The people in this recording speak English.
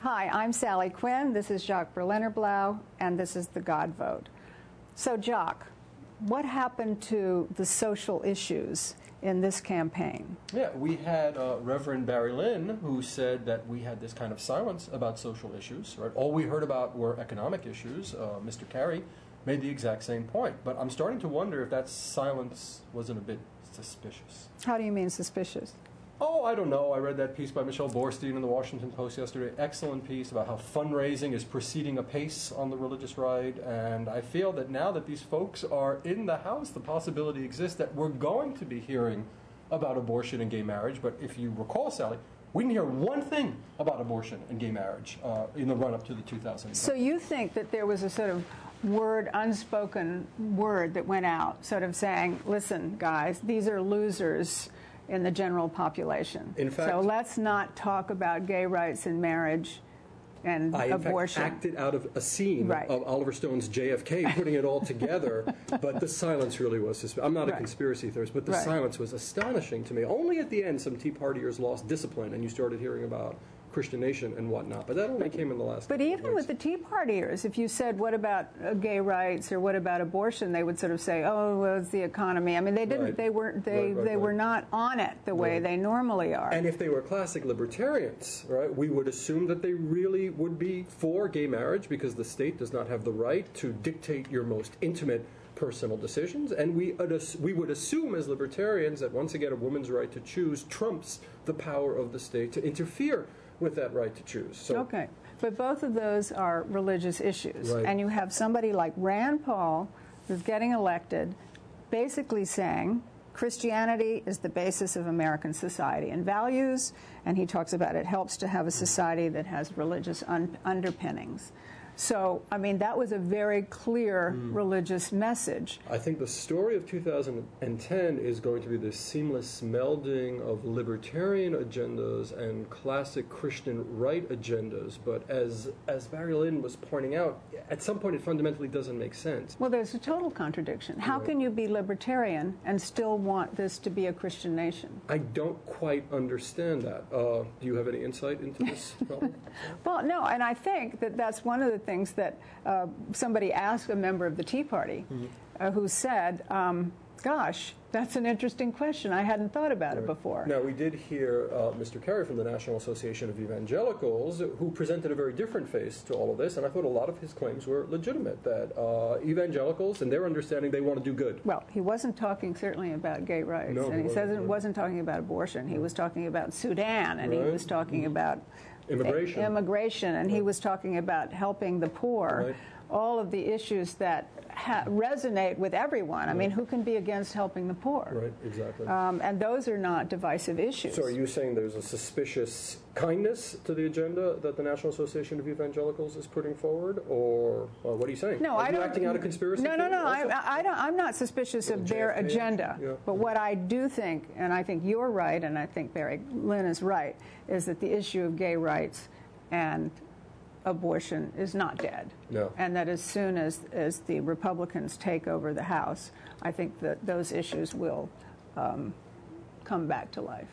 Hi, I'm Sally Quinn. This is Jacques Berlinerblau, and this is the God Vote. So, Jacques, what happened to the social issues in this campaign? Yeah, we had Reverend Barry Lynn, who said that we had this kind of silence about social issues. Right? All we heard about were economic issues. Mr. Carey made the exact same point. But I'm starting to wonder if that silence wasn't a bit suspicious. How do you mean suspicious? Oh, I don't know. I read that piece by Michelle Borstein in the Washington Post yesterday. Excellent piece about how fundraising is proceeding apace on the religious right. And I feel that now that these folks are in the House, the possibility exists that we're going to be hearing about abortion and gay marriage. But if you recall, Sally, we didn't hear one thing about abortion and gay marriage in the run-up to the 2000s. So you think that there was a sort of word, unspoken word that went out, sort of saying, listen, guys, these are losers in the general population. In fact, so let's not talk about gay rights and marriage and abortion. I, in fact, acted out of a scene of Oliver Stone's JFK, putting it all together, but the silence really was, I'm not a conspiracy theorist, but the silence was astonishing to me. Only at the end some Tea Partiers lost discipline and you started hearing about Christian Nation and whatnot, but that only came in the last But even with the Tea Partiers, if you said, what about gay rights or what about abortion, they would sort of say, oh, well, it's the economy. I mean, they didn't, they were not on it the way they normally are. And if they were classic libertarians, right, we would assume that they really would be for gay marriage because the state does not have the right to dictate your most intimate personal decisions, and we would assume as libertarians that once again a woman's right to choose trumps the power of the state to interfere with that right to choose. So, okay, but both of those are religious issues, and you have somebody like Rand Paul who's getting elected basically saying Christianity is the basis of American society and values, and he talks about it helps to have a society that has religious underpinnings. So, I mean, that was a very clear religious message. I think the story of 2010 is going to be this seamless melding of libertarian agendas and classic Christian right agendas. But as Barry Lynn was pointing out, at some point it fundamentally doesn't make sense. Well, there's a total contradiction. How can you be libertarian and still want this to be a Christian nation? I don't quite understand that. Do you have any insight into this problem? Well, no, and I think that that's one of the things that somebody asked a member of the Tea Party who said, gosh, that's an interesting question. I hadn't thought about it before. Now, we did hear Mr. Carey from the National Association of Evangelicals, who presented a very different face to all of this, and I thought a lot of his claims were legitimate, that evangelicals, in their understanding, they want to do good. Well, he wasn't talking certainly about gay rights, and he says it wasn't talking about abortion. He was talking about Sudan, and he was talking about immigration, and he was talking about helping the poor, all of the issues that resonate with everyone. I mean, who can be against helping the poor? Right, exactly. And those are not divisive issues. So are you saying there's a suspicious kindness to the agenda that the National Association of Evangelicals is putting forward, or what are you saying? No, are you acting out of conspiracy? No. I'm not suspicious of their agenda. But what I do think, and I think you're right, and I think Barry Lynn is right, is that the issue of gay rights and abortion is not dead. No. And that as soon as the Republicans take over the House, I think that those issues will come back to life.